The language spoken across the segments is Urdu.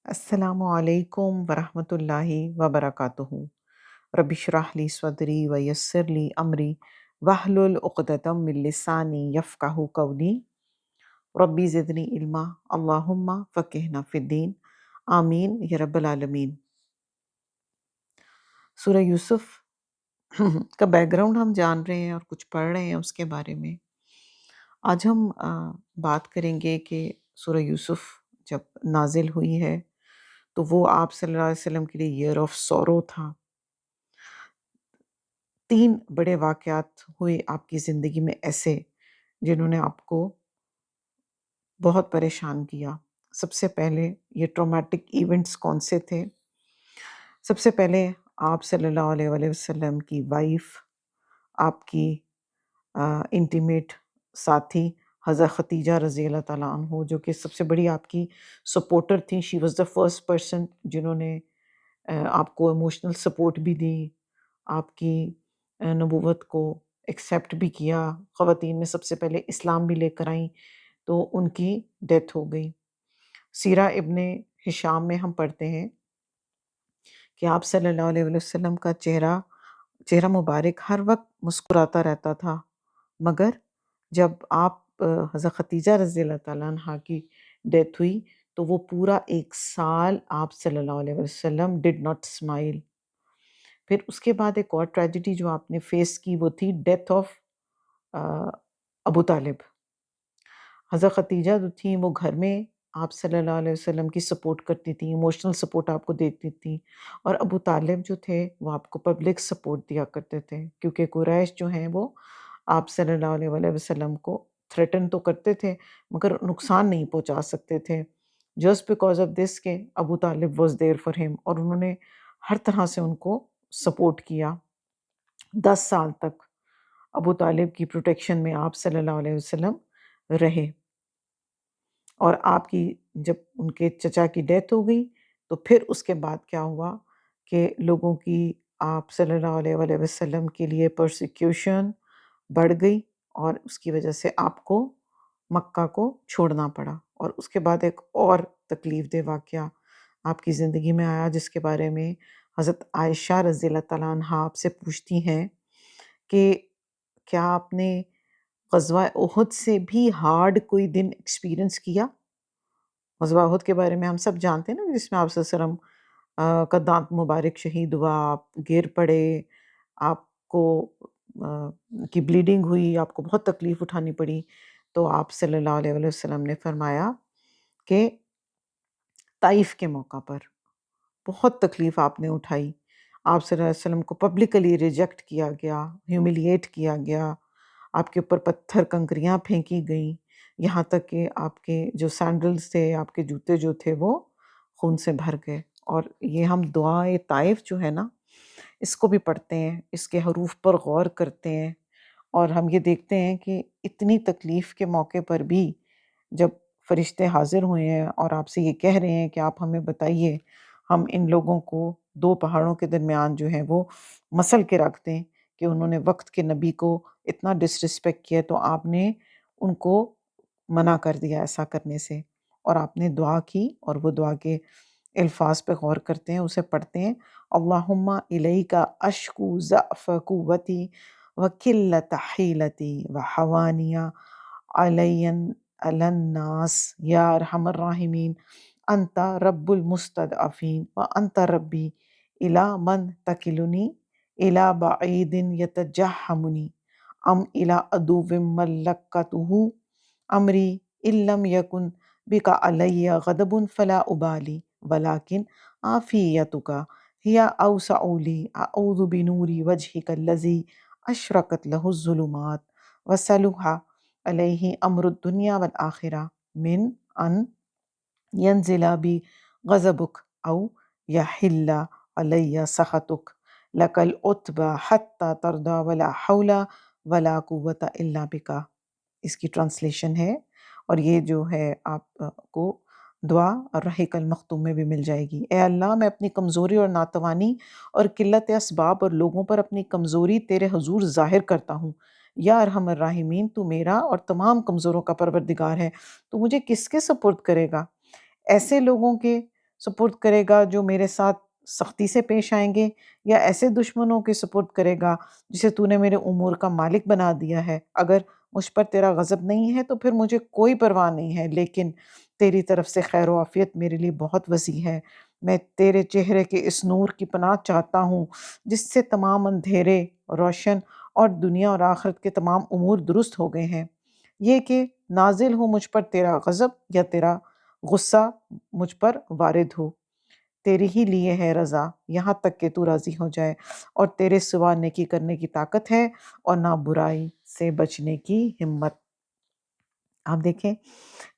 السلام علیکم ورحمۃ اللہ وبرکاتہ۔ رب اشرح لی صدری ویسر لی امری واحلل عقدۃ من لسانی یفقہوا قولی۔ ربی زدنی علما، اللہم فقہنا فی الدین، آمین یا رب العالمین۔ سورہ یوسف کا بیک گراؤنڈ ہم جان رہے ہیں اور کچھ پڑھ رہے ہیں اس کے بارے میں۔ آج ہم بات کریں گے کہ سورہ یوسف جب نازل ہوئی ہے تو وہ آپ صلی اللہ علیہ وسلم کے لیے ایئر آف سورو تھا۔ 3 بڑے واقعات ہوئے آپ کی زندگی میں ایسے جنہوں نے آپ کو بہت پریشان کیا۔ سب سے پہلے یہ ٹرامیٹک ایونٹس کون سے تھے؟ سب سے پہلے آپ صلی اللہ علیہ وآلہ وسلم کی وائف، آپ کی انٹیمیٹ ساتھی حضرت ختیجہ رضی اللہ تعالیٰ عنہ، جو کہ سب سے بڑی آپ کی سپورٹر تھیں۔ She was the first person جنہوں نے آپ کو ایموشنل سپورٹ بھی دی، آپ کی نبوت کو ایکسیپٹ بھی کیا، خواتین میں سب سے پہلے اسلام بھی لے کر آئیں، تو ان کی ڈیتھ ہو گئی۔ سیرہ ابن ہشام میں ہم پڑھتے ہیں کہ آپ صلی اللہ علیہ وسلم کا چہرہ مبارک ہر وقت مسکراتا رہتا تھا، مگر جب آپ حضرت ختیجہ رضی اللہ تعالیٰ عنہ کی ڈیتھ ہوئی تو وہ پورا 1 سال آپ صلی اللہ علیہ وسلم ڈڈ ناٹ اسمائل۔ پھر اس کے بعد ایک اور ٹریجڈی جو آپ نے فیس کی وہ تھی ڈیتھ آف ابو طالب۔ حضرت ختیجہ جو تھیں وہ گھر میں آپ صلی اللہ علیہ وسلم کی سپورٹ کرتی تھیں، ایموشنل سپورٹ آپ کو دیتی تھیں، اور ابو طالب جو تھے وہ آپ کو پبلک سپورٹ دیا کرتے تھے، کیونکہ قریش جو ہیں وہ آپ صلی اللہ علیہ وآلہ وسلم کو تھریٹن تو کرتے تھے مگر نقصان نہیں پہنچا سکتے تھے، جسٹ بیکاز آف دس کہ ابو طالب واز دیر فار ہم، اور انہوں نے ہر طرح سے ان کو سپورٹ کیا۔ 10 سال تک ابو طالب کی پروٹیکشن میں آپ صلی اللہ علیہ وسلم رہے، اور آپ کی جب ان کے چچا کی ڈیتھ ہو گئی تو پھر اس کے بعد کیا ہوا کہ لوگوں کی آپ صلی اللہ علیہ وآلہ وسلم کے لیے پرسیکیوشن بڑھ گئی، اور اس کی وجہ سے آپ کو مکہ کو چھوڑنا پڑا۔ اور اس کے بعد ایک اور تکلیف دہ واقعہ آپ کی زندگی میں آیا، جس کے بارے میں حضرت عائشہ رضی اللہ تعالیٰ عنہا آپ سے پوچھتی ہیں کہ کیا آپ نے غزوہ احد سے بھی ہارڈ کوئی دن ایکسپیرئنس کیا؟ غزوہ احد کے بارے میں ہم سب جانتے ہیں نا، جس میں آپ صلی اللہ علیہ وسلم کا دانت مبارک شہید ہوا، آپ گر پڑے، آپ کو کی بلیڈنگ ہوئی، آپ کو بہت تکلیف اٹھانی پڑی، تو آپ صلی اللہ علیہ وآلہ وسلم نے فرمایا کہ طائف کے موقع پر بہت تکلیف آپ نے اٹھائی، آپ صلی اللہ علیہ وسلم کو پبلکلی ریجیکٹ کیا گیا، ہیوملیٹ کیا گیا، آپ کے اوپر پتھر کنکریاں پھینکی گئیں، یہاں تک کہ آپ کے جو سینڈلز تھے، آپ کے جوتے جو تھے وہ خون سے بھر گئے۔ اور یہ ہم دعائے طائف جو ہے نا، اس کو بھی پڑھتے ہیں، اس کے حروف پر غور کرتے ہیں، اور ہم یہ دیکھتے ہیں کہ اتنی تکلیف کے موقع پر بھی جب فرشتے حاضر ہوئے ہیں اور آپ سے یہ کہہ رہے ہیں کہ آپ ہمیں بتائیے، ہم ان لوگوں کو 2 پہاڑوں کے درمیان جو ہے وہ مسل کے رکھ دیں کہ انہوں نے وقت کے نبی کو اتنا ڈسرسپیکٹ کیا، تو آپ نے ان کو منع کر دیا ایسا کرنے سے، اور آپ نے دعا کی، اور وہ دعا کے الفاظ پہ غور کرتے ہیں، اسے پڑھتے ہیں، اللہم الیک اشکو ضعف قوتی وقلت حیلتی وحوانی علی الناس یا ارحم الراحمین، انت رب المستضعفین وانت ربی الی من تکلنی الی بعید یتجہمنی ام الی عدو ملکتہ امری ان لم یکن بک علی غضب فلا ابالی ولکن عافیتک ہی اوسع لی اعوذ بنور وجہک الذی اشرقت لہ الظلمات وصلح علیہ امر الدنیا والآخرہ من ان ینزل بی غضبک او یحل علی سخطک لک العتبی حتی ترضی ولا حول ولا قوة الا بک۔ اس کی ٹرانسلیشن ہے، اور یہ جو ہے آپ کو دعا الرحیق المختوم میں بھی مل جائے گی۔ اے اللہ، میں اپنی کمزوری اور ناتوانی اور قلت اسباب اور لوگوں پر اپنی کمزوری تیرے حضور ظاہر کرتا ہوں۔ یا ارحم الراحمین، تو میرا اور تمام کمزوروں کا پروردگار ہے، تو مجھے کس کے سپرد کرے گا؟ ایسے لوگوں کے سپرد کرے گا جو میرے ساتھ سختی سے پیش آئیں گے، یا ایسے دشمنوں کے سپرد کرے گا جسے تو نے میرے امور کا مالک بنا دیا ہے؟ اگر مجھ پر تیرا غضب نہیں ہے تو پھر مجھے کوئی پرواہ نہیں ہے، لیکن تیری طرف سے خیر و عافیت میرے لیے بہت وسیع ہے۔ میں تیرے چہرے کے اس نور کی پناہ چاہتا ہوں جس سے تمام اندھیرے روشن اور دنیا اور آخرت کے تمام امور درست ہو گئے ہیں۔ یہ کہ نازل ہو مجھ پر تیرا غضب یا تیرا غصہ مجھ پر وارد ہو، تیری ہی لیے ہے رضا، یہاں تک کہ تو راضی ہو جائے، اور تیرے سوا نیکی کرنے کی طاقت ہے اور نہ برائی سے بچنے کی ہمت۔ آپ دیکھیں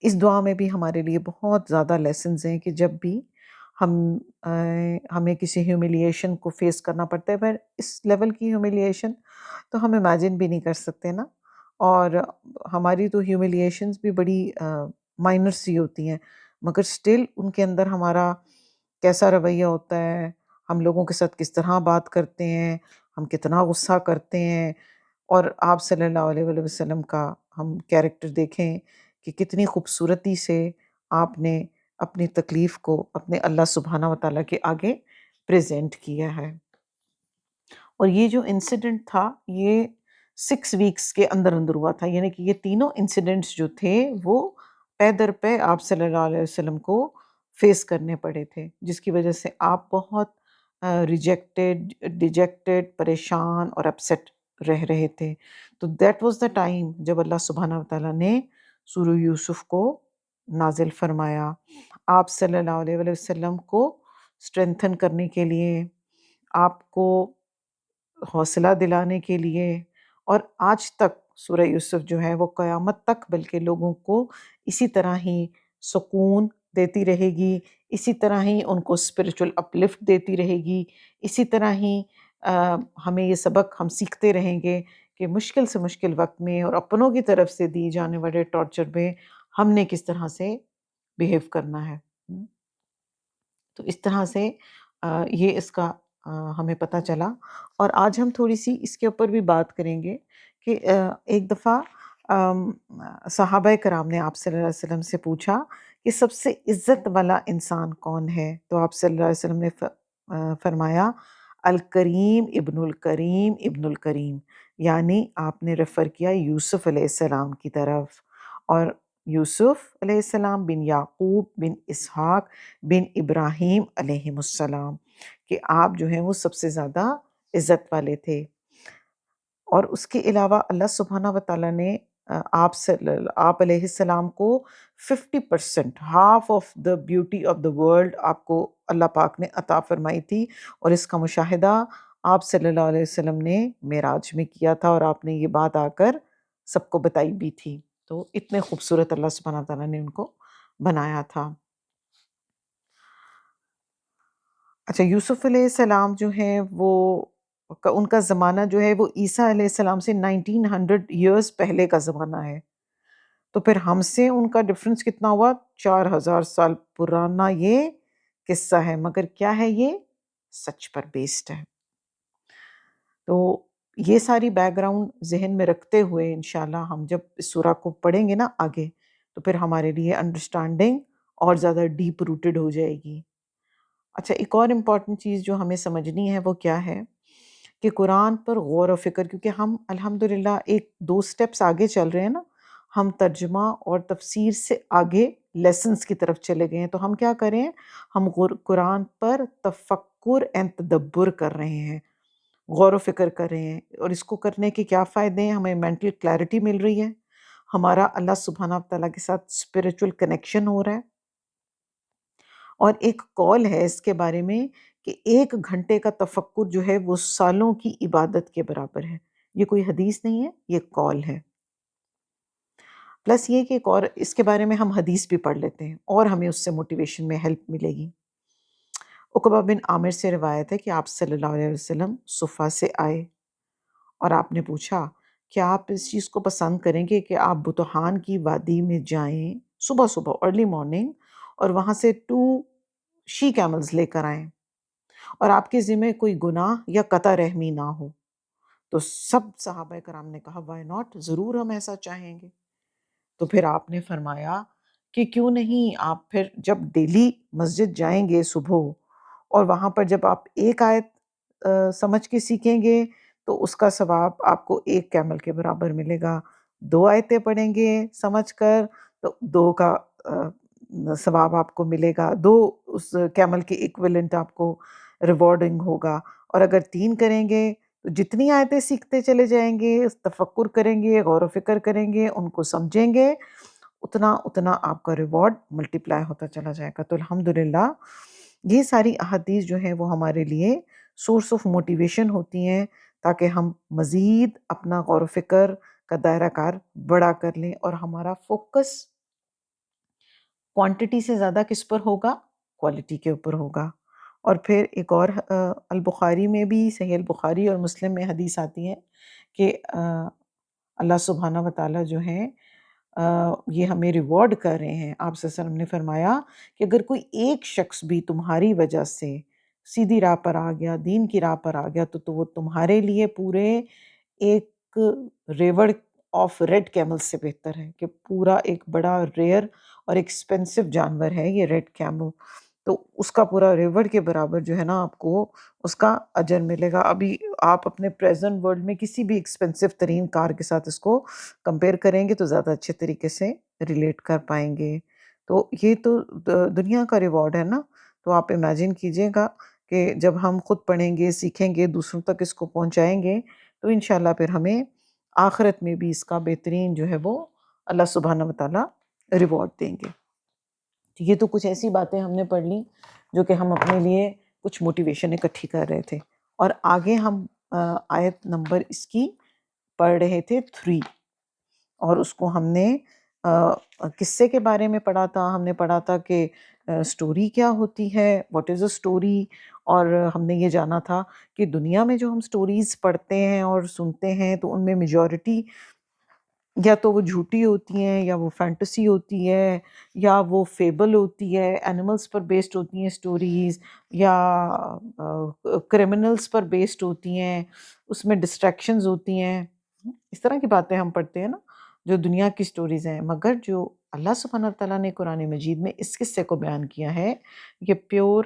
اس دعا میں بھی ہمارے لیے بہت زیادہ لیسنز ہیں کہ جب بھی ہم ہمیں کسی ہیومیلیشن کو فیس کرنا پڑتا ہے، پر اس لیول کی ہیومیلیشن تو ہم امیجن بھی نہیں کر سکتے نا، اور ہماری تو ہیومیلیشنز بھی بڑی مائنر سی ہوتی ہیں، مگر سٹل ان کے اندر ہمارا کیسا رویہ ہوتا ہے، ہم لوگوں کے ساتھ کس طرح بات کرتے ہیں، ہم کتنا غصہ کرتے ہیں، اور آپ صلی اللہ علیہ وآلہ وسلم کا ہم کیریکٹر دیکھیں کہ کتنی خوبصورتی سے آپ نے اپنی تکلیف کو اپنے اللہ سبحانہ وتعالیٰ کے آگے پریزنٹ کیا ہے۔ اور یہ جو انسیڈنٹ تھا یہ 6 ویکس کے اندر اندر ہوا تھا، یعنی کہ یہ تینوں انسیڈنٹس جو تھے وہ پے در پے آپ صلی اللہ علیہ وسلم کو فیس کرنے پڑے تھے، جس کی وجہ سے آپ بہت ریجیکٹڈ، ڈیجیکٹڈ، پریشان اور اپسیٹ رہ رہے تھے۔ تو دیٹ واز دا ٹائم جب اللہ سبحانہ وتعالیٰ نے سورہ یوسف کو نازل فرمایا، آپ صلی اللہ علیہ وآلہ وسلم کو اسٹرینتھن کرنے کے لیے، آپ کو حوصلہ دلانے کے لیے، اور آج تک سورہ یوسف جو ہے وہ قیامت تک بلکہ لوگوں کو اسی طرح ہی سکون دیتی رہے گی، اسی طرح ہی ان کو اسپرچول اپلفٹ دیتی رہے گی، اسی طرح ہی ہمیں یہ سبق ہم سیکھتے رہیں گے کہ مشکل سے مشکل وقت میں اور اپنوں کی طرف سے دی جانے والے ٹارچر میں ہم نے کس طرح سے بیہیو کرنا ہے۔ تو اس طرح سے یہ اس کا ہمیں پتہ چلا، اور آج ہم تھوڑی سی اس کے اوپر بھی بات کریں گے کہ ایک دفعہ صحابہ کرام نے آپ صلی اللہ علیہ وسلم سے پوچھا کہ سب سے عزت والا انسان کون ہے؟ تو آپ صلی اللہ علیہ وسلم نے فرمایا الکریم ابن الکریم ابن الکریم، یعنی آپ نے ریفر کیا یوسف علیہ السلام کی طرف، اور یوسف علیہ السلام بن یعقوب بن اسحاق بن ابراہیم علیہ السلام، کہ آپ جو ہیں وہ سب سے زیادہ عزت والے تھے۔ اور اس کے علاوہ اللہ سبحانہ وتعالیٰ نے آپ علیہ السلام کو 50% half of the beauty of the world آپ کو اللہ پاک نے عطا فرمائی تھی، اور اس کا مشاہدہ آپ صلی اللہ علیہ وسلم نے معراج میں کیا تھا، اور آپ نے یہ بات آ کر سب کو بتائی بھی تھی۔ تو اتنے خوبصورت اللہ سبحانہ وتعالیٰ نے ان کو بنایا تھا۔ اچھا، یوسف علیہ السلام جو ہیں وہ ان کا زمانہ جو ہے وہ عیسیٰ علیہ السلام سے 1900 ایئرز پہلے کا زمانہ ہے، تو پھر ہم سے ان کا ڈفرنس کتنا ہوا؟ 4000 سال پرانا یہ قصہ ہے، مگر کیا ہے یہ؟ سچ پر بیسڈ ہے۔ تو یہ ساری بیک گراؤنڈ ذہن میں رکھتے ہوئے انشاءاللہ ہم جب اس سورہ کو پڑھیں گے نا آگے، تو پھر ہمارے لیے انڈرسٹینڈنگ اور زیادہ ڈیپ روٹڈ ہو جائے گی۔ اچھا، ایک اور امپورٹنٹ چیز جو ہمیں سمجھنی ہے وہ کیا ہے کہ قرآن پر غور و فکر، کیونکہ ہم الحمدللہ ایک 2 سٹیپس آگے چل رہے ہیں نا، ہم ترجمہ اور تفسیر سے آگے لیسنز کی طرف چلے گئے ہیں، تو ہم کیا کریں؟ ہم قرآن پر تفکر اینڈ تدبر کر رہے ہیں، غور و فکر کر رہے ہیں، اور اس کو کرنے کے کیا فائدے ہیں؟ ہمیں مینٹل کلیئرٹی مل رہی ہے، ہمارا اللہ سبحانہ تعالیٰ کے ساتھ اسپریچول کنیکشن ہو رہا ہے، اور ایک کال ہے اس کے بارے میں کہ 1 گھنٹے کا تفکر جو ہے وہ سالوں کی عبادت کے برابر ہے۔ یہ کوئی حدیث نہیں ہے، یہ کال ہے۔ پلس یہ کہ ایک اور اس کے بارے میں ہم حدیث بھی پڑھ لیتے ہیں اور ہمیں اس سے موٹیویشن میں ہیلپ ملے گی۔ عقبہ بن عامر سے روایت ہے کہ آپ صلی اللہ علیہ وسلم صفا سے آئے اور آپ نے پوچھا کیا آپ اس چیز کو پسند کریں گے کہ آپ بطحان کی وادی میں جائیں صبح صبح ارلی مارننگ، اور وہاں سے 2 شی کیملز لے کر آئیں، اور آپ کے ذمہ کوئی گناہ یا قطع رحمی نہ ہو؟ تو سب صحابہ کرام نے کہا وائی ناٹ، ضرور ہم ایسا چاہیں گے۔ تو پھر آپ نے فرمایا کہ کیوں نہیں آپ پھر جب ڈیلی مسجد جائیں گے صبح، اور وہاں پر جب آپ ایک آیت سمجھ کے سیکھیں گے تو اس کا ثواب آپ کو ایک کیمل کے برابر ملے گا. 2 آیتیں پڑھیں گے سمجھ کر تو 2 کا ثواب آپ کو ملے گا، 2 اس کیمل کے ایکویلنٹ آپ کو ریوارڈنگ ہوگا. اور اگر 3 کریں گے تو جتنی آیتیں سیکھتے چلے جائیں گے، تفکر کریں گے، غور و فکر کریں گے، ان کو سمجھیں گے، اتنا اتنا آپ کا ریوارڈ ملٹیپلائی ہوتا چلا جائے گا. تو الحمدللہ یہ ساری احادیث جو ہیں وہ ہمارے لیے سورس آف موٹیویشن ہوتی ہیں، تاکہ ہم مزید اپنا غور و فکر کا دائرہ کار بڑا کر لیں، اور ہمارا فوکس کوانٹٹی سے زیادہ کس پر ہوگا؟ کوالٹی کے اوپر ہوگا. اور پھر ایک اور البخاری میں بھی، صحیح البخاری اور مسلم میں حدیث آتی ہے کہ اللہ سبحانہ و تعالیٰ جو ہیں یہ ہمیں ریوارڈ کر رہے ہیں. آپ صلی اللہ علیہ وسلم نے فرمایا کہ اگر کوئی ایک شخص بھی تمہاری وجہ سے سیدھی راہ پر آ گیا، دین کی راہ پر آ گیا، تو وہ تمہارے لیے پورے ایک ریوڑ آف ریڈ کیمل سے بہتر ہے، کہ پورا ایک بڑا ریئر اور ایکسپینسو جانور ہے یہ ریڈ کیمل. تو اس کا پورا ریوڑ کے برابر جو ہے نا آپ کو اس کا اجر ملے گا. ابھی آپ اپنے پریزنٹ ورلڈ میں کسی بھی ایکسپینسو ترین کار کے ساتھ اس کو کمپیئر کریں گے تو زیادہ اچھے طریقے سے ریلیٹ کر پائیں گے. تو یہ تو دنیا کا ریوارڈ ہے نا. تو آپ امیجن کیجئے گا کہ جب ہم خود پڑھیں گے، سیکھیں گے، دوسروں تک اس کو پہنچائیں گے، تو انشاءاللہ پھر ہمیں آخرت میں بھی اس کا بہترین جو ہے وہ اللہ سبحانہ و تعالیٰ ریوارڈ دیں گے. یہ تو کچھ ایسی باتیں ہم نے پڑھ لی جو کہ ہم اپنے لیے کچھ موٹیویشن اکٹھی کر رہے تھے. اور آگے ہم آیت نمبر اس کی پڑھ رہے تھے 3، اور اس کو ہم نے قصے کے بارے میں پڑھا تھا. ہم نے پڑھا تھا کہ سٹوری کیا ہوتی ہے، واٹ از اے سٹوری. اور ہم نے یہ جانا تھا کہ دنیا میں جو ہم سٹوریز پڑھتے ہیں اور سنتے ہیں تو ان میں میجورٹی یا تو وہ جھوٹی ہوتی ہیں، یا وہ فینٹیسی ہوتی ہے، یا وہ فیبل ہوتی ہے، اینیملز پر بیسڈ ہوتی ہیں سٹوریز، یا کرمنلز پر بیسڈ ہوتی ہیں، اس میں ڈسٹریکشنز ہوتی ہیں. اس طرح کی باتیں ہم پڑھتے ہیں نا جو دنیا کی سٹوریز ہیں. مگر جو اللہ سبحانہ تعالیٰ نے قرآن مجید میں اس قصے کو بیان کیا ہے، یہ پیور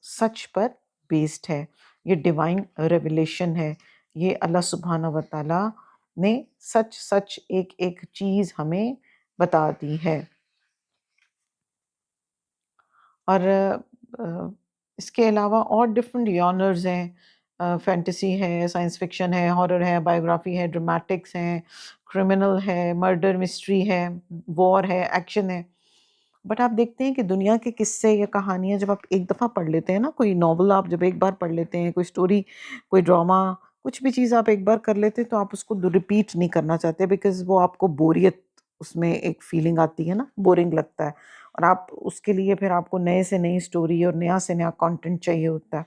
سچ پر بیسڈ ہے، یہ ڈیوائن ریویلیشن ہے. یہ اللہ سبحانہ و تعالیٰ نے سچ سچ ایک ایک چیز ہمیں بتا دی ہے. اور اس کے علاوہ اور ڈفرینٹ یانرز ہیں، فینٹیسی ہے، سائنس فکشن ہے، ہارر ہے، بایوگرافی ہے، ڈرامیٹکس ہیں، کرمنل ہے، مرڈر مسٹری ہے، وار ہے، ایکشن ہے. بٹ آپ دیکھتے ہیں کہ دنیا کے قصے یا کہانیاں جب آپ ایک دفعہ پڑھ لیتے ہیں نا، کوئی ناول آپ جب ایک بار پڑھ لیتے ہیں، کوئی سٹوری، کوئی ڈرامہ، کچھ بھی چیز آپ ایک بار کر لیتے ہیں تو آپ اس کو ریپیٹ نہیں کرنا چاہتے، بیکاز وہ آپ کو بوریت، اس میں ایک فیلنگ آتی ہے نا، بورنگ لگتا ہے. اور آپ اس کے لیے پھر آپ کو نئے سے نئی سٹوری اور نیا سے نیا کانٹینٹ چاہیے ہوتا ہے.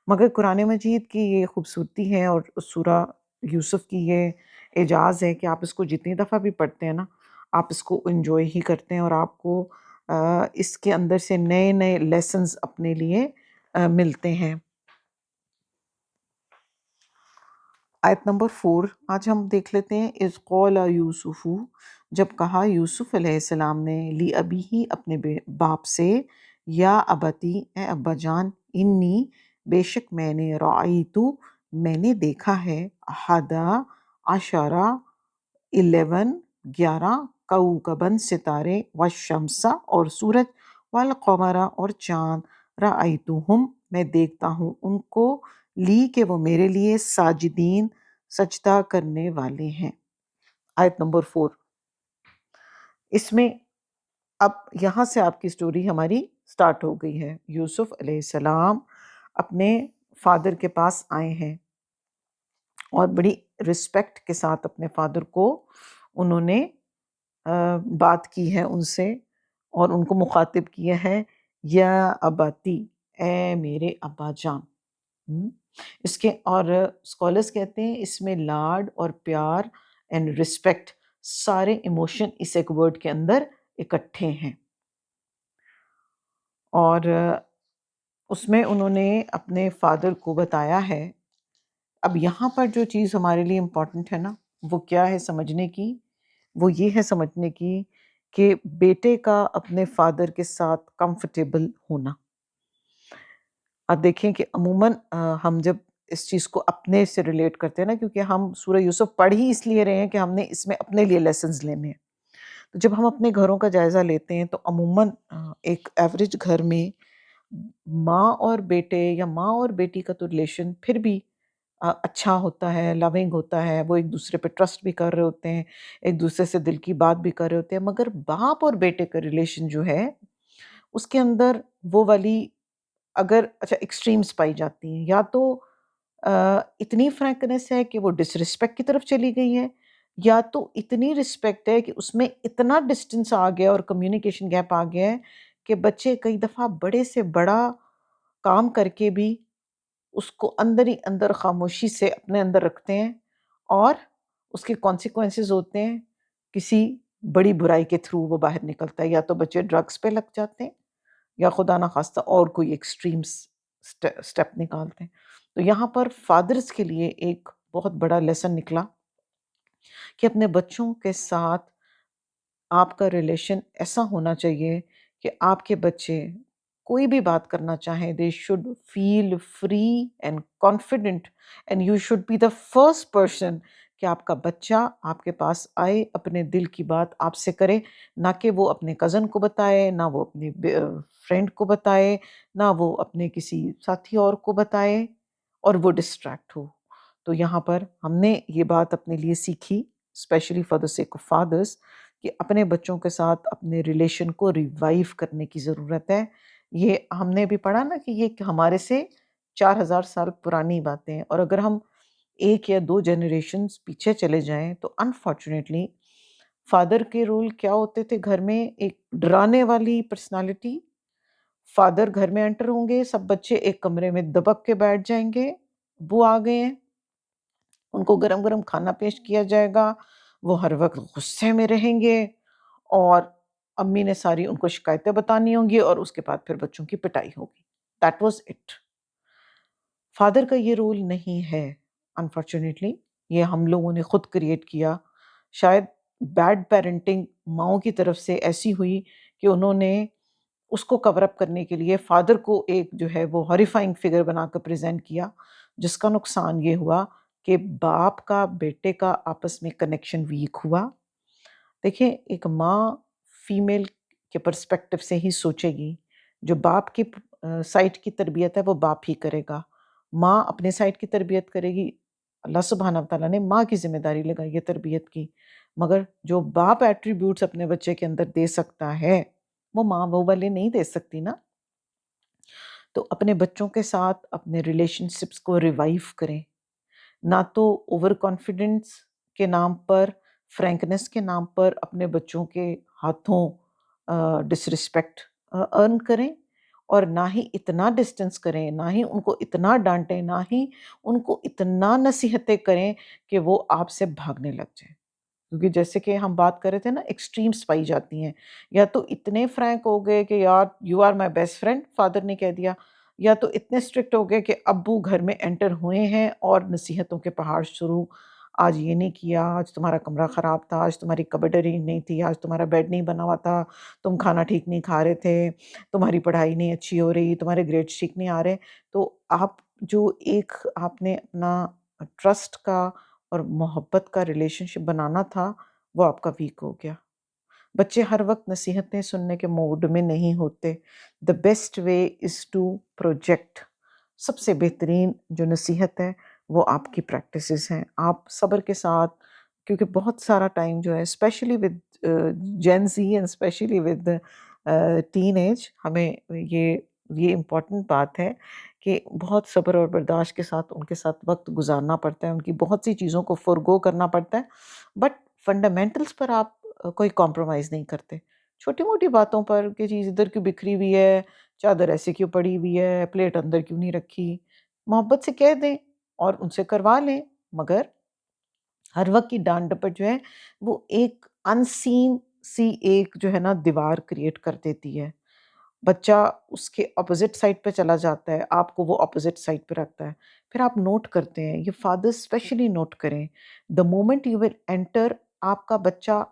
مگر قرآن مجید کی یہ خوبصورتی ہے، اور سورہ یوسف کی یہ اعجاز ہے کہ آپ اس کو جتنی دفعہ بھی پڑھتے ہیں نا، آپ اس کو انجوائے ہی کرتے ہیں، اور آپ کو اس کے اندر سے نئے نئے لیسنز اپنے لیے ملتے ہیں. آیت نمبر 4 آج ہم دیکھ لیتے ہیں. اذ قال یوسف، جب کہا یوسف علیہ السلام نے، لی ابی ہی اپنے باپ سے، یا ابتی اے ابا جان، انی بے شک میں نے، رعیتو میں نے دیکھا ہے، احدا عشرہ 11 کوکبن ستارے، والشمس اور سورج، والقمر اور چاند، رأیتہم میں دیکھتا ہوں ان کو، لی کہ وہ میرے لیے، ساجدین سجدہ کرنے والے ہیں. آیت نمبر 4، اس میں اب یہاں سے آپ کی سٹوری ہماری سٹارٹ ہو گئی ہے. یوسف علیہ السلام اپنے فادر کے پاس آئے ہیں، اور بڑی رسپیکٹ کے ساتھ اپنے فادر کو انہوں نے بات کی ہے ان سے، اور ان کو مخاطب کیا ہے، یا اباتی اے میرے ابا جان. اس کے اور اسکالرس کہتے ہیں اس میں لاڈ اور پیار اینڈ رسپیکٹ، سارے ایموشن اس ایک ورڈ کے اندر اکٹھے ہیں. اور اس میں انہوں نے اپنے فادر کو بتایا ہے. اب یہاں پر جو چیز ہمارے لیے امپورٹنٹ ہے نا، وہ کیا ہے سمجھنے کی؟ وہ یہ ہے سمجھنے کی کہ بیٹے کا اپنے فادر کے ساتھ کمفرٹیبل ہونا. اب دیکھیں کہ عموماً ہم جب اس چیز کو اپنے سے ریلیٹ کرتے ہیں نا، کیونکہ ہم سورہ یوسف پڑھ ہی اس لیے رہے ہیں کہ ہم نے اس میں اپنے لیے لیسنز لینے ہیں. تو جب ہم اپنے گھروں کا جائزہ لیتے ہیں تو عموماً ایک ایوریج گھر میں ماں اور بیٹے یا ماں اور بیٹی کا تو ریلیشن پھر بھی اچھا ہوتا ہے، لونگ ہوتا ہے، وہ ایک دوسرے پہ ٹرسٹ بھی کر رہے ہوتے ہیں، ایک دوسرے سے دل کی بات بھی کر رہے ہوتے ہیں. مگر باپ اور بیٹے کا ریلیشن جو ہے اس کے اندر وہ والی اگر اچھا ایکسٹریمز پائی جاتی ہیں، یا تو اتنی فرینکنس ہے کہ وہ ڈس رسپیکٹ کی طرف چلی گئی ہے، یا تو اتنی رسپیکٹ ہے کہ اس میں اتنا ڈسٹنس آ گیا اور کمیونیکیشن گیپ آ گیا ہے کہ بچے کئی دفعہ بڑے سے بڑا کام کر کے بھی اس کو اندر ہی اندر خاموشی سے اپنے اندر رکھتے ہیں، اور اس کے کانسیکوینسز ہوتے ہیں کسی بڑی برائی کے تھرو وہ باہر نکلتا ہے. یا تو بچے ڈرگس پہ لگ جاتے ہیں، یا خدا نخواستہ اور کوئی ایکسٹریم سٹیپ نکالتے ہیں. تو یہاں پر فادرز کے لیے ایک بہت بڑا لیسن نکلا کہ اپنے بچوں کے ساتھ آپ کا ریلیشن ایسا ہونا چاہیے کہ آپ کے بچے کوئی بھی بات کرنا چاہیں، they should feel free and confident, and you should be the first person کہ آپ کا بچہ آپ کے پاس آئے، اپنے دل کی بات آپ سے کرے، نہ کہ وہ اپنے کزن کو بتائے، نہ وہ اپنے فرینڈ کو بتائے، نہ وہ اپنے کسی ساتھی اور کو بتائے اور وہ ڈسٹریکٹ ہو. تو یہاں پر ہم نے یہ بات اپنے لیے سیکھی، especially for the sake of fathers, کہ اپنے بچوں کے ساتھ اپنے ریلیشن کو ریوائیو کرنے کی ضرورت ہے. یہ ہم نے بھی پڑھا نا کہ یہ ہمارے سے 4000 سال پرانی باتیں ہیں، اور اگر ہم ایک یا دو جنریشنز پیچھے چلے جائیں تو انفارچونیٹلی فادر کے رول کیا ہوتے تھے گھر میں؟ ایک ڈرانے والی پرسنالٹی. فادر گھر میں انٹر ہوں گے، سب بچے ایک کمرے میں دبک کے بیٹھ جائیں گے، ابو آ گئے ہیں، ان کو گرم گرم کھانا پیش کیا جائے گا، وہ ہر وقت غصے میں رہیں گے، اور امی نے ساری ان کو شکایتیں بتانی ہوں گی، اور اس کے بعد پھر بچوں کی پٹائی ہوگی. That was it. فادر کا یہ رول نہیں ہے انفارچونیٹلی، یہ ہم لوگوں نے خود کریٹ کیا. شاید بیڈ پیرنٹنگ ماؤں کی طرف سے ایسی ہوئی کہ انہوں نے اس کو کور اپ کرنے کے لیے فادر کو ایک جو ہے وہ ہاریفائنگ فگر بنا کر پریزنٹ کیا، جس کا نقصان یہ ہوا کہ باپ کا بیٹے کا آپس میں کنیکشن ویک ہوا. دیکھیں، ایک ماں فیمیل کے پرسپیکٹو سے ہی سوچے گی. جو باپ کی سائڈ کی تربیت ہے وہ باپ ہی کرے گا، ماں اپنے سائڈ کی تربیت کرے گی. اللہ سبحانہ وتعالیٰ نے ماں کی ذمہ داری لگائی ہے تربیت کی، مگر جو باپ ایٹریبیوٹس اپنے بچے کے اندر دے سکتا ہے وہ ماں وہ والے نہیں دے سکتی نا. تو اپنے بچوں کے ساتھ اپنے ریلیشن شپس کو ریوائیو کریں، نہ تو اوور کانفیڈنس کے نام پر، فرینکنس کے نام پر اپنے بچوں کے ہاتھوں ڈس رسپیکٹ ارن کریں، اور نہ ہی اتنا ڈسٹنس کریں، نہ ہی ان کو اتنا ڈانٹیں، نہ ہی ان کو اتنا نصیحتیں کریں کہ وہ آپ سے بھاگنے لگ جائیں. کیونکہ جیسے کہ ہم بات کر رہے تھے نا، ایکسٹریمز پائی جاتی ہیں. یا تو اتنے فرینک ہو گئے کہ یار you are my best friend, father نے کہہ دیا، یا تو اتنے اسٹرکٹ ہو گئے کہ ابو گھر میں انٹر ہوئے ہیں اور نصیحتوں کے پہاڑ شروع. آج یہ نہیں کیا، آج تمہارا کمرہ خراب تھا، آج تمہاری کبڈ ارینج نہیں تھی، آج تمہارا بیڈ نہیں بنا ہوا تھا، تم کھانا ٹھیک نہیں کھا رہے تھے، تمہاری پڑھائی نہیں اچھی ہو رہی، تمہارے گریڈس ٹھیک نہیں آ رہے. تو آپ جو ایک آپ نے اپنا ٹرسٹ کا اور محبت کا ریلیشن شپ بنانا تھا وہ آپ کا ویک ہو گیا. بچے ہر وقت نصیحتیں سننے کے موڈ میں نہیں ہوتے. The best way is to project. سب سے بہترین جو نصیحت ہے وہ آپ کی پریکٹسز ہیں. آپ صبر کے ساتھ، کیونکہ بہت سارا ٹائم جو ہے especially with Gen Z and especially with teenage, ہمیں یہ امپورٹنٹ بات ہے کہ بہت صبر اور برداشت کے ساتھ ان کے ساتھ وقت گزارنا پڑتا ہے، ان کی بہت سی چیزوں کو فورگو کرنا پڑتا ہے، بٹ فنڈامنٹلس پر آپ کوئی کمپرومائز نہیں کرتے. چھوٹی موٹی باتوں پر کہ چیز ادھر کیوں بکھری ہوئی ہے، چادر ایسے کیوں پڑی ہوئی ہے، پلیٹ اندر کیوں نہیں رکھی، محبت سے کہہ دیں اور ان سے کروا لیں. مگر ہر وقت کی ڈانٹ ڈپٹ جو ہے وہ ایک انسین سی ایک جو ہے نا دیوار کریٹ کر دیتی ہے. بچہ اس کے اپوزٹ سائڈ پہ چلا جاتا ہے، آپ کو وہ اپوزٹ سائڈ پہ رکھتا ہے. پھر آپ نوٹ کرتے ہیں، یہ فادر اسپیشلی نوٹ کریں، the moment you will enter, آپ کا بچہ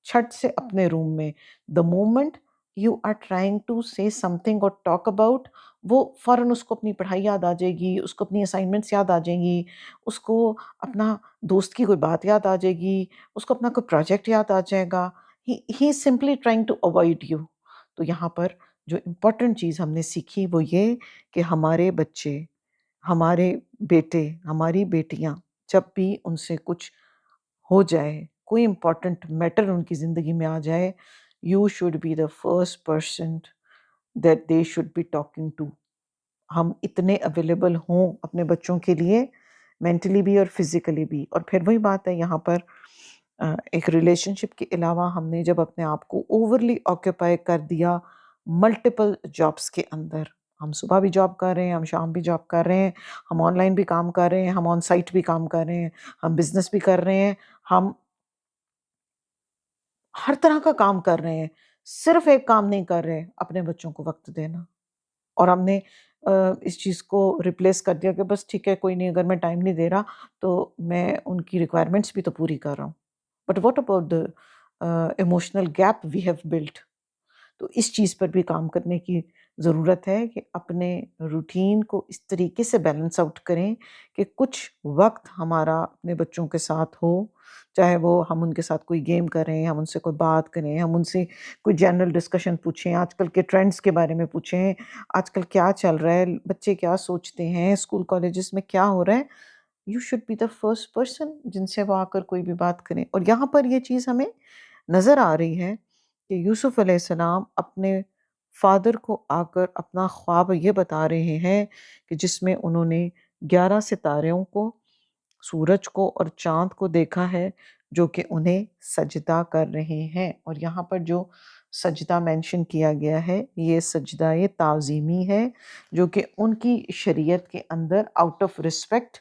چھٹ سے اپنے روم میں the moment you are trying to say something اور ٹاک اباؤٹ، وہ فوراً اس کو اپنی پڑھائی یاد آ جائے گی، اس کو اپنی اسائنمنٹس یاد آ جائیں گی، اس کو اپنا دوست کی کوئی بات یاد آ جائے گی، اس کو اپنا کوئی پروجیکٹ یاد آ جائے گا. He simply trying to avoid you. تو یہاں پر جو امپورٹنٹ چیز ہم نے سیکھی وہ یہ کہ ہمارے بچے، ہمارے بیٹے، ہماری بیٹیاں جب بھی ان سے کچھ ہو جائے، کوئی امپورٹنٹ میٹر ان کی زندگی میں آ جائے، you should be the first person that they should be talking to. ہم اتنے اویلیبل ہوں اپنے بچوں کے لیے، مینٹلی بھی اور فزیکلی بھی. اور پھر وہی بات ہے یہاں پر ایک ریلیشن شپ کے علاوہ ہم نے جب اپنے آپ کو اوورلی آکوپائی کر دیا ملٹیپل جابس کے اندر، ہم صبح بھی جاب کر رہے ہیں، ہم شام بھی جاب کر رہے ہیں، ہم آن لائن بھی کام کر رہے ہیں، ہم آن سائٹ بھی کام کر رہے ہیں، ہم بزنس بھی کر رہے ہیں، ہم ہر طرح کا کام کر رہے ہیں، صرف ایک کام نہیں کر رہے، اپنے بچوں کو وقت دینا. اور ہم نے اس چیز کو ریپلیس کر دیا کہ بس ٹھیک ہے کوئی نہیں، اگر میں ٹائم نہیں دے رہا تو میں ان کی ریکوائرمنٹس بھی تو پوری کر رہا ہوں. But what about the emotional gap we have built? تو اس چیز پر بھی کام کرنے کی ضرورت ہے کہ اپنے روٹین کو اس طریقے سے بیلنس آؤٹ کریں کہ کچھ وقت ہمارا اپنے بچوں کے ساتھ ہو، چاہے وہ ہم ان کے ساتھ کوئی گیم کریں، ہم ان سے کوئی بات کریں، ہم ان سے کوئی جنرل ڈسکشن پوچھیں، آج کل کے ٹرینڈس کے بارے میں پوچھیں، آج کل کیا چل رہا ہے، بچے کیا سوچتے ہیں، اسکول کالجز میں کیا ہو رہا ہے. You should be the first person جن سے وہ آ کر کوئی بھی بات کریں. اور یہاں پر یہ چیز ہمیں نظر آ رہی ہے کہ یوسف علیہ السلام اپنے فادر کو آ کر اپنا خواب یہ بتا رہے ہیں کہ جس میں انہوں نے 11 ستاروں کو، سورج کو اور چاند کو دیکھا ہے جو کہ انہیں سجدہ کر رہے ہیں. اور یہاں پر جو سجدہ مینشن کیا گیا ہے یہ سجدہ تعظیمی ہے جو کہ ان کی شریعت کے اندر آؤٹ آف رسپیکٹ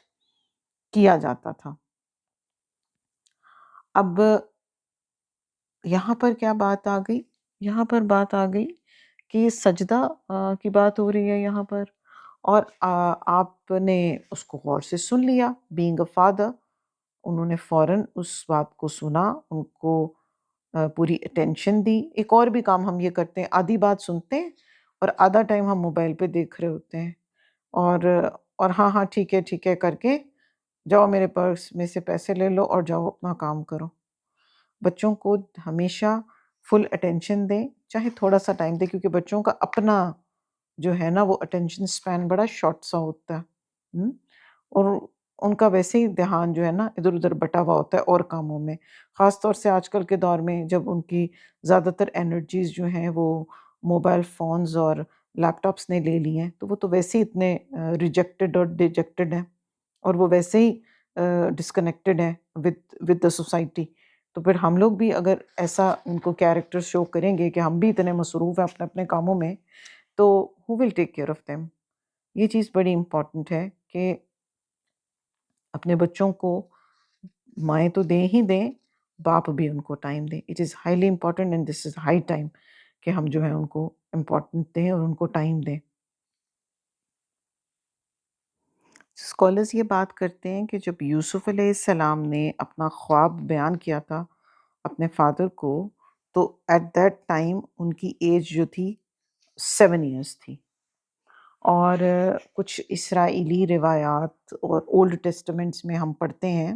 کیا جاتا تھا. اب یہاں پر کیا بات آ گئی؟ یہاں پر بات آ گئی کہ سجدہ کی بات ہو رہی ہے یہاں پر، اور آپ نے اس کو غور سے سن لیا. بینگ اے فادر، انہوں نے فوراً اس بات کو سنا، ان کو پوری اٹینشن دی. ایک اور بھی کام ہم یہ کرتے ہیں، آدھی بات سنتے ہیں اور آدھا ٹائم ہم موبائل پہ دیکھ رہے ہوتے ہیں، اور ہاں ہاں ٹھیک ہے کر کے جاؤ میرے پرس میں سے پیسے لے لو اور جاؤ اپنا کام کرو. بچوں کو ہمیشہ فل اٹینشن دیں، چاہے تھوڑا سا ٹائم دیں، کیونکہ بچوں کا اپنا جو ہے نا وہ اٹینشن سپین بڑا شارٹ سا ہوتا ہے. اور ان کا ویسے ہی دھیان جو ہے نا ادھر ادھر بٹا ہوا ہوتا ہے اور کاموں میں، خاص طور سے آج کل کے دور میں جب ان کی زیادہ تر انرجیز جو ہیں وہ موبائل فونز اور لیپ ٹاپس نے لے لی ہیں، تو وہ تو ویسے ہی اتنے ریجیکٹڈ اور ڈیجیکٹڈ ہیں، اور وہ ویسے ہی ڈسکنیکٹڈ ہیں ود دا سوسائٹی. تو پھر ہم لوگ بھی اگر ایسا ان کو کیریکٹر شو کریں گے کہ ہم بھی اتنے مصروف ہیں اپنے اپنے کاموں میں، تو ہو ول ٹیک کیئر آف دیم. یہ چیز بڑی امپورٹنٹ ہے کہ اپنے بچوں کو مائیں تو دیں ہی دیں، باپ بھی ان کو ٹائم دیں. It is highly important and this is high time کہ ہم جو ہے ان کو امپورٹنٹ دیں اور ان کو ٹائم دیں. اسکالرز یہ بات کرتے ہیں کہ جب یوسف علیہ السلام نے اپنا خواب بیان کیا تھا اپنے فادر کو، تو ایٹ دیٹ ٹائم ان کی ایج جو تھی 7 ایئرس تھی. اور کچھ اسرائیلی روایات اور اولڈ ٹیسٹمنٹس میں ہم پڑھتے ہیں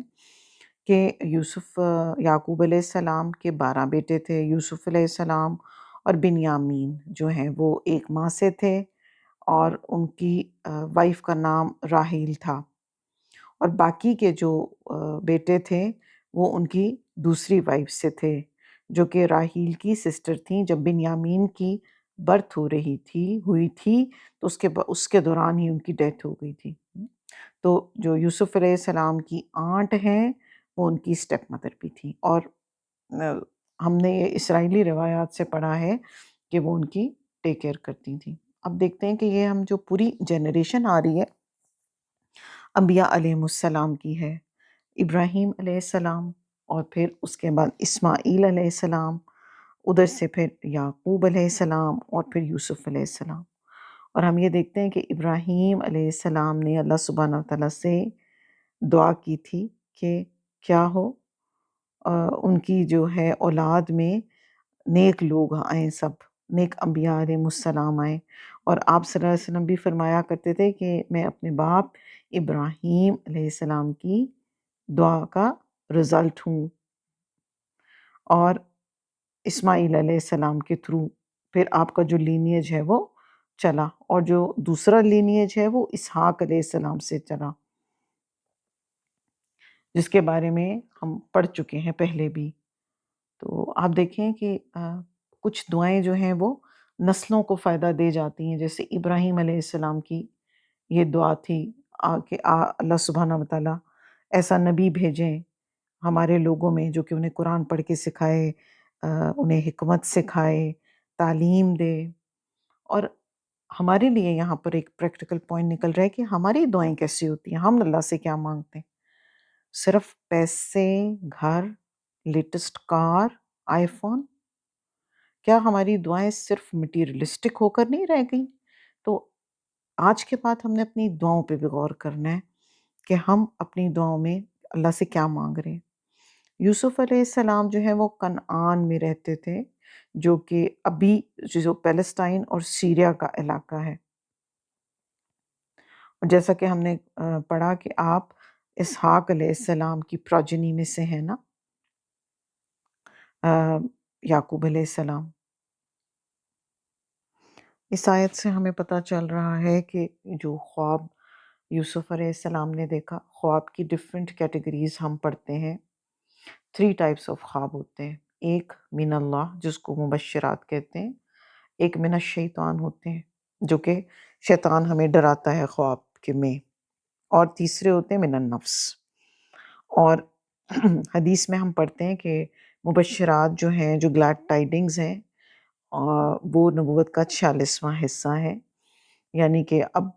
کہ یعقوب علیہ السلام کے 12 بیٹے تھے. یوسف علیہ السلام اور بنیامین جو ہیں وہ ایک ماں سے تھے، اور ان کی وائف کا نام راحیل تھا. اور باقی کے جو بیٹے تھے وہ ان کی دوسری وائف سے تھے جو کہ راحیل کی سسٹر تھیں. جب بنیامین کی برتھ ہوئی تھی تو اس کے دوران ہی ان کی ڈیتھ ہو گئی تھی. تو جو یوسف علیہ السلام کی آنٹ ہیں وہ ان کی اسٹیپ مدر بھی تھی، اور ہم نے یہ اسرائیلی روایات سے پڑھا ہے کہ وہ ان کی ٹیک کیئر کرتی تھیں. اب دیکھتے ہیں کہ یہ ہم جو پوری جنریشن آ رہی ہے انبیاء علیہ السلام کی ہے. ابراہیم علیہ السلام، اور پھر اس کے بعد اسماعیل علیہ السلام، ادھر سے پھر یعقوب علیہ السلام، اور پھر یوسف علیہ السلام. اور ہم یہ دیکھتے ہیں کہ ابراہیم علیہ السلام نے اللہ سبحانہ تعالیٰ سے دعا کی تھی کہ کیا ہو، ان کی جو ہے اولاد میں نیک لوگ آئیں، سب نیک انبیاء علیہ السلام آئیں، اور آپ صلی اللہ علیہ وسلم بھی فرمایا کرتے تھے کہ میں اپنے باپ ابراہیم علیہ السلام کی دعا کا رزلٹ ہوں، اور اسماعیل علیہ السلام کے تھرو پھر آپ کا جو لینیج ہے وہ چلا، اور جو دوسرا لینیج ہے وہ اسحاق علیہ السلام سے چلا، جس کے بارے میں ہم پڑھ چکے ہیں پہلے بھی۔ تو آپ دیکھیں کہ کچھ دعائیں جو ہیں وہ نسلوں کو فائدہ دے جاتی ہیں، جیسے ابراہیم علیہ السلام کی یہ دعا تھی کہ اللہ سبحانہ وتعالیٰ ایسا نبی بھیجیں ہمارے لوگوں میں جو کہ انہیں قرآن پڑھ کے سکھائے، انہیں حکمت سکھائے، تعلیم دے۔ اور ہمارے لیے یہاں پر ایک پریکٹیکل پوائنٹ نکل رہا ہے کہ ہماری دعائیں کیسی ہوتی ہیں، ہم اللہ سے کیا مانگتے ہیں؟ صرف پیسے، گھر، لیٹسٹ کار، آئی فون؟ کیا ہماری دعائیں صرف مٹیریلسٹک ہو کر نہیں رہ گئیں؟ تو آج کے بعد ہم نے اپنی دعاؤں پہ بھی غور کرنا ہے کہ ہم اپنی دعاؤں میں اللہ سے کیا مانگ رہے ہیں۔ یوسف علیہ السلام جو ہے وہ کنعان میں رہتے تھے، جو کہ ابھی جو پیلسٹائن اور سیریا کا علاقہ ہے، اور جیسا کہ ہم نے پڑھا کہ آپ اسحاق علیہ السلام کی پروجنی میں سے ہیں نا، یعقوب علیہ السلام۔ اس آیت سے ہمیں پتہ چل رہا ہے کہ جو خواب یوسف علیہ السلام نے دیکھا، خواب کی ڈفرینٹ کیٹیگریز ہم پڑھتے ہیں۔ 3 ٹائپس آف خواب ہوتے ہیں، ایک من اللہ جس کو مبشرات کہتے ہیں، ایک من الشیطان ہوتے ہیں جو کہ شیطان ہمیں ڈراتا ہے خواب کے میں، اور تیسرے ہوتے ہیں من النفس۔ اور حدیث میں ہم پڑھتے ہیں کہ مبشرات جو ہیں، جو گلیڈ ٹائڈنگز ہیں، وہ نبوت کا 46واں حصہ ہے، یعنی کہ اب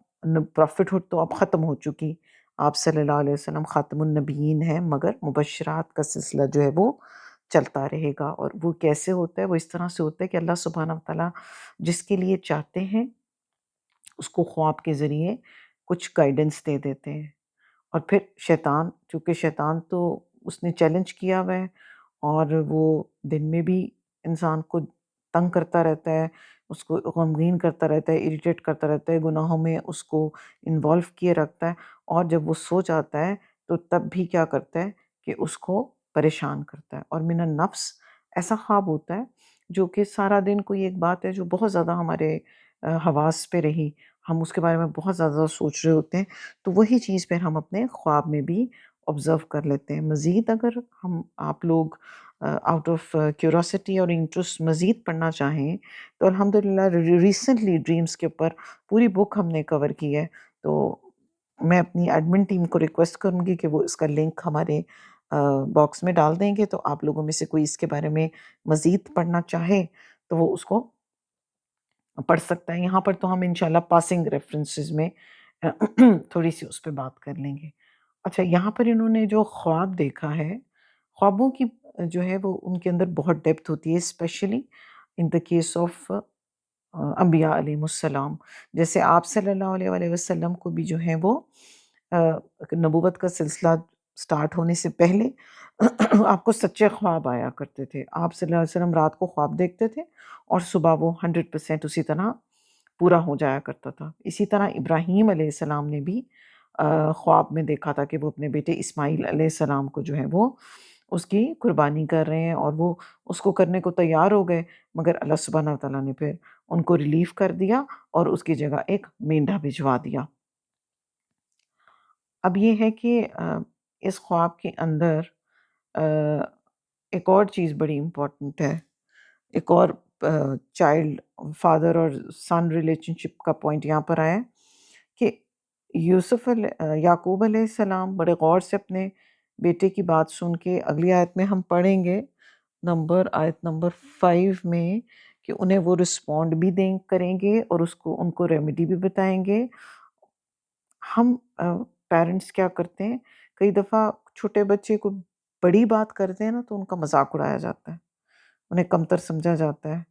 پروفٹ ہوڈ تو اب ختم ہو چکی، آپ صلی اللہ علیہ وسلم خاتم النبیین ہیں، مگر مبشرات کا سلسلہ جو ہے وہ چلتا رہے گا۔ اور وہ کیسے ہوتا ہے؟ وہ اس طرح سے ہوتا ہے کہ اللہ سبحانہ وتعالیٰ جس کے لیے چاہتے ہیں اس کو خواب کے ذریعے کچھ گائیڈنس دے دیتے ہیں، اور پھر شیطان، چونکہ شیطان تو اس نے چیلنج کیا ہوا ہے، اور وہ دن میں بھی انسان کو تنگ کرتا رہتا ہے، اس کو غمگین کرتا رہتا ہے، اریٹیٹ کرتا رہتا ہے، گناہوں میں اس کو انوالو کیے رکھتا ہے، اور جب وہ سو جاتا ہے تو تب بھی کیا کرتا ہے کہ اس کو پریشان کرتا ہے۔ اور من النفس ایسا خواب ہوتا ہے جو کہ سارا دن کوئی ایک بات ہے جو بہت زیادہ ہمارے حواس پہ رہی، ہم اس کے بارے میں بہت زیادہ سوچ رہے ہوتے ہیں، تو وہی چیز پھر ہم اپنے خواب میں بھی آبزرو کر لیتے ہیں۔ مزید اگر آپ لوگ آؤٹ آف کیوریوسٹی اور انٹرسٹ مزید پڑھنا چاہیں تو الحمدللہ ریسنٹلی ڈریمز کے اوپر پوری بک ہم نے کور کی ہے، تو میں اپنی ایڈمن ٹیم کو ریکویسٹ کروں گی کہ وہ اس کا لنک ہمارے باکس میں ڈال دیں گے، تو آپ لوگوں میں سے کوئی اس کے بارے میں مزید پڑھنا چاہے تو وہ اس کو پڑھ سکتا ہے۔ یہاں پر تو ہم انشاءاللہ پاسنگ ریفرنسز میں تھوڑی سی اس پہ بات کر لیں گے۔ اچھا، یہاں پر انہوں نے جو خواب دیکھا ہے، خوابوں کی جو ہے وہ ان کے اندر بہت ڈیپتھ ہوتی ہے، especially in the case of انبیاء علیہ السلام۔ جیسے آپ صلی اللہ علیہ وآلہ وسلم کو بھی جو ہے وہ نبوت کا سلسلہ سٹارٹ ہونے سے پہلے آپ کو سچے خواب آیا کرتے تھے، آپ صلی اللہ علیہ وسلم رات کو خواب دیکھتے تھے اور صبح وہ 100% اسی طرح پورا ہو جایا کرتا تھا۔ اسی طرح ابراہیم علیہ السلام نے بھی خواب میں دیکھا تھا کہ وہ اپنے بیٹے اسماعیل علیہ السلام کو جو ہے وہ اس کی قربانی کر رہے ہیں، اور وہ اس کو کرنے کو تیار ہو گئے، مگر اللہ سبحانہ تعالیٰ نے پھر ان کو ریلیف کر دیا اور اس کی جگہ ایک مینڈھا بھجوا دیا۔ اب یہ ہے کہ اس خواب کے اندر ایک اور چیز بڑی امپورٹنٹ ہے، ایک اور چائلڈ فادر اور سن ریلیشن شپ کا پوائنٹ یہاں پر آیا ہے کہ یعقوب علیہ السلام بڑے غور سے اپنے بیٹے کی بات سن کے، اگلی آیت میں ہم پڑھیں گے آیت نمبر 5 میں، کہ انہیں وہ رسپونڈ بھی کریں گے اور ان کو ریمیڈی بھی بتائیں گے۔ ہم پیرنٹس کیا کرتے ہیں، کئی دفعہ چھوٹے بچے کو بڑی بات کرتے ہیں نا تو ان کا مذاق اڑایا جاتا ہے، انہیں کمتر سمجھا جاتا ہے،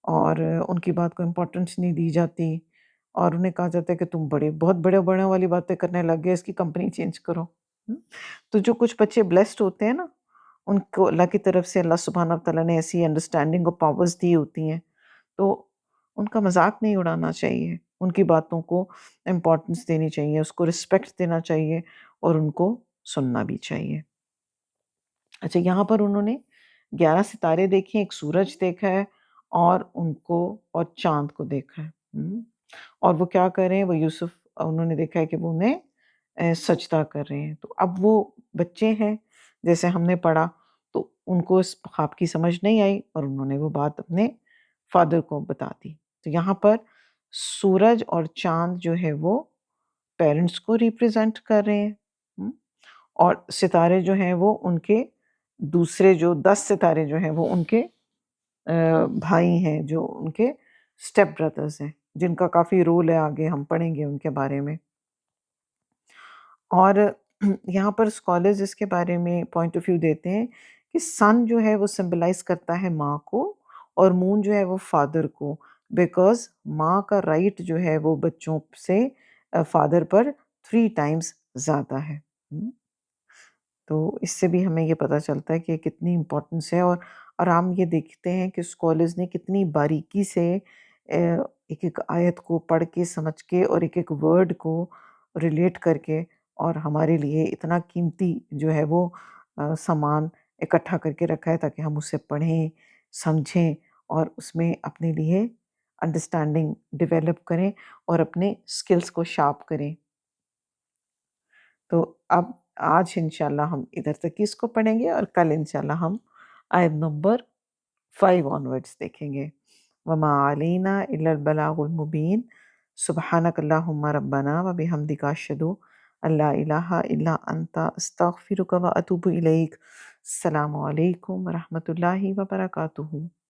اور ان کی بات کو امپورٹنس نہیں دی جاتی، اور انہیں کہا جاتا ہے کہ تم بہت بڑے والی باتیں کرنے لگ گئے، اس کی کمپنی چینج کرو۔ تو جو کچھ بچے بلیسڈ ہوتے ہیں نا، ان کو اللہ کی طرف سے اللہ سبحانہ تعالیٰ نے ایسی انڈرسٹینڈنگ اور پاورز دی ہوتی ہیں، تو ان کا مذاق نہیں اڑانا چاہیے، ان کی باتوں کو امپورٹنس دینی چاہیے، اس کو رسپیکٹ دینا چاہیے اور ان کو سننا بھی چاہیے۔ اچھا، یہاں پر انہوں نے 11 ستارے دیکھے، ایک سورج دیکھا ہے اور ان کو اور چاند کو دیکھا ہے۔ اور وہ کیا کر رہے ہیں؟ وہ یوسف، انہوں نے دیکھا ہے کہ وہ انہیں سجدہ کر رہے ہیں۔ تو اب وہ بچے ہیں، جیسے ہم نے پڑھا، تو ان کو اس خواب کی سمجھ نہیں آئی اور انہوں نے وہ بات اپنے فادر کو بتا دی۔ تو یہاں پر سورج اور چاند جو ہے وہ پیرنٹس کو ریپرزینٹ کر رہے ہیں، اور ستارے جو ہیں وہ ان کے دوسرے جو 10 ستارے جو ہیں وہ ان کے بھائی ہیں، جو ان کے اسٹیپ برادرز ہیں، جن کا کافی رول ہے، آگے ہم پڑھیں گے ان کے بارے میں۔ اور یہاں پر اسکالرز اس کے بارے میں پوائنٹ آف ویو دیتے ہیں کہ سن جو ہے وہ سمبلائز کرتا ہے ماں کو، اور مون جو ہے وہ فادر کو، بیکاز ماں کا رائٹ جو ہے وہ بچوں سے فادر پر 3 ٹائمز زیادہ ہے۔ تو اس سے بھی ہمیں یہ پتہ چلتا ہے کہ کتنی امپورٹنس ہے، اور ہم یہ دیکھتے ہیں کہ اسکالرز نے کتنی باریکی سے ایک ایک آیت کو پڑھ کے سمجھ کے اور ایک ایک ورڈ کو ریلیٹ کر کے، اور ہمارے لیے اتنا قیمتی جو ہے وہ سامان اکٹھا کر کے رکھا ہے تاکہ ہم اسے پڑھیں، سمجھیں اور اس میں اپنے لیے انڈرسٹینڈنگ ڈیولپ کریں اور اپنے اسکلس کو شارپ کریں۔ تو اب آج انشاءاللہ ہم ادھر تک اس کو پڑھیں گے، اور کل انشاءاللہ ہم آیت نمبر 5 آنورڈس دیکھیں گے۔ وما علینا الا البلاغ المبین، سبحانک اللہم ربنا وبحمدک اشہد ان لا الہ الا انت استغفرک واتوب الیک۔ السلام علیکم ورحمۃ اللہ وبرکاتہ۔